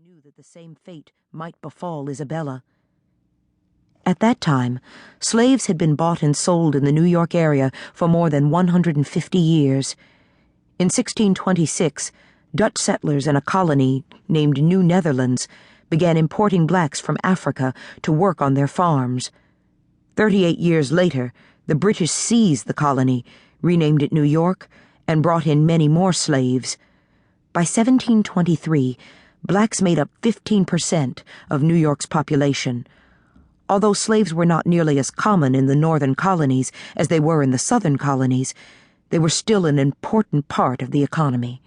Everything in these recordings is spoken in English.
knew that the same fate might befall Isabella. At that time, slaves had been bought and sold in the New York area for more than 150 years. In 1626, Dutch settlers in a colony named New Netherlands began importing blacks from Africa to work on their farms. 38 years later, the British seized the colony, renamed it New York, and brought in many more slaves. By 1723, blacks made up 15% of New York's population. Although slaves were not nearly as common in the northern colonies as they were in the southern colonies, they were still an important part of the economy.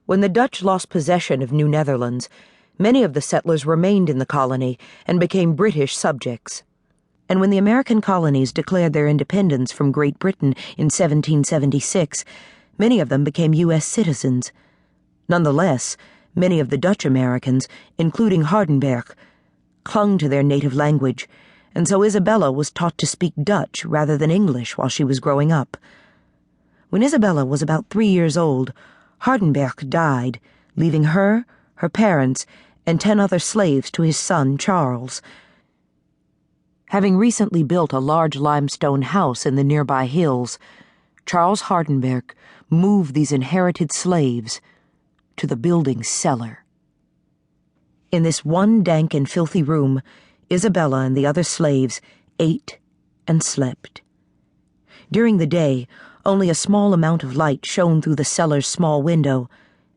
When the Dutch lost possession of New Netherlands, many of the settlers remained in the colony and became British subjects. And when the American colonies declared their independence from Great Britain in 1776, many of them became U.S. citizens. Nonetheless, many of the Dutch Americans, including Hardenberg, clung to their native language, and so Isabella was taught to speak Dutch rather than English while she was growing up. When Isabella was about 3 years old, Hardenberg died, leaving her, her parents, and 10 other slaves to his son, Charles. Having recently built a large limestone house in the nearby hills, Charles Hardenberg moved these inherited slaves to the building's cellar. In this one dank and filthy room, Isabella and the other slaves ate and slept. During the day, only a small amount of light shone through the cellar's small window.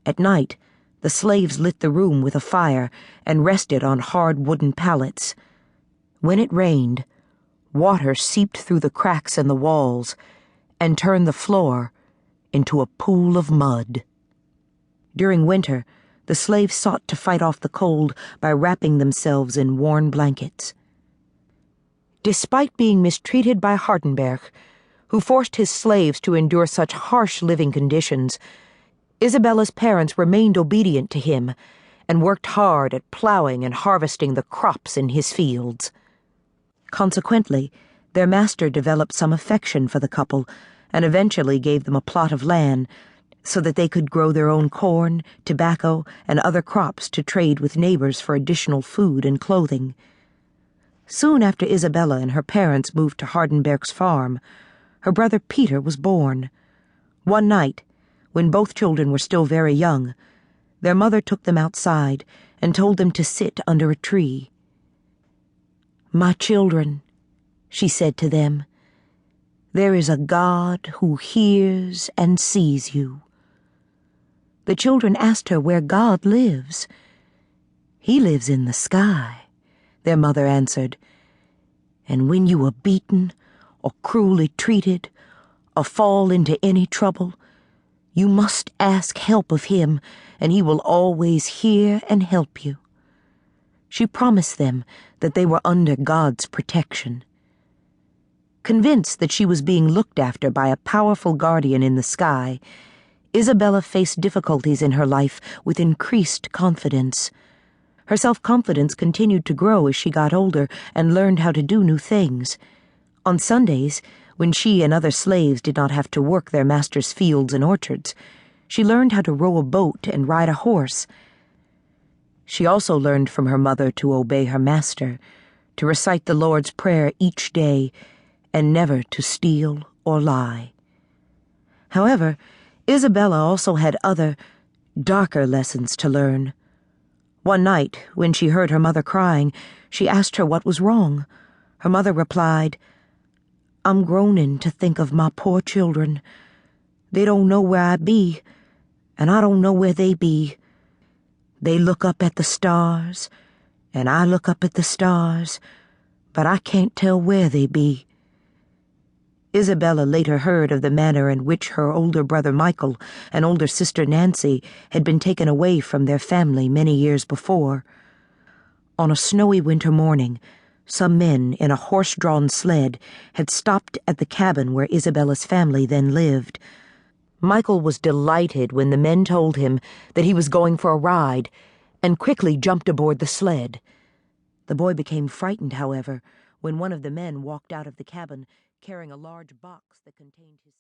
At night, the slaves lit the room with a fire and rested on hard wooden pallets. When it rained, water seeped through the cracks in the walls and turned the floor into a pool of mud. During winter, the slaves sought to fight off the cold by wrapping themselves in worn blankets. Despite being mistreated by Hardenberg, who forced his slaves to endure such harsh living conditions, Isabella's parents remained obedient to him and worked hard at plowing and harvesting the crops in his fields. Consequently, their master developed some affection for the couple and eventually gave them a plot of land so that they could grow their own corn, tobacco, and other crops to trade with neighbors for additional food and clothing. Soon after Isabella and her parents moved to Hardenberg's farm, her brother Peter was born. One night, when both children were still very young, their mother took them outside and told them to sit under a tree. "My children," she said to them, "there is a God who hears and sees you." The children asked her where God lives. "He lives in the sky," their mother answered. "And when you are beaten or cruelly treated or fall into any trouble, you must ask help of him, and he will always hear and help you." She promised them that they were under God's protection. Convinced that she was being looked after by a powerful guardian in the sky, Isabella faced difficulties in her life with increased confidence. Her self-confidence continued to grow as she got older and learned how to do new things. On Sundays, when she and other slaves did not have to work their master's fields and orchards, she learned how to row a boat and ride a horse. She also learned from her mother to obey her master, to recite the Lord's Prayer each day, and never to steal or lie. However, Isabella also had other, darker lessons to learn. One night, when she heard her mother crying, she asked her what was wrong. Her mother replied, "I'm groaning to think of my poor children. They don't know where I be, and I don't know where they be. They look up at the stars, and I look up at the stars, but I can't tell where they be." Isabella later heard of the manner in which her older brother Michael and older sister Nancy had been taken away from their family many years before. On a snowy winter morning, some men in a horse-drawn sled had stopped at the cabin where Isabella's family then lived. Michael was delighted when the men told him that he was going for a ride and quickly jumped aboard the sled. The boy became frightened, however, when one of the men walked out of the cabin carrying a large box that contained his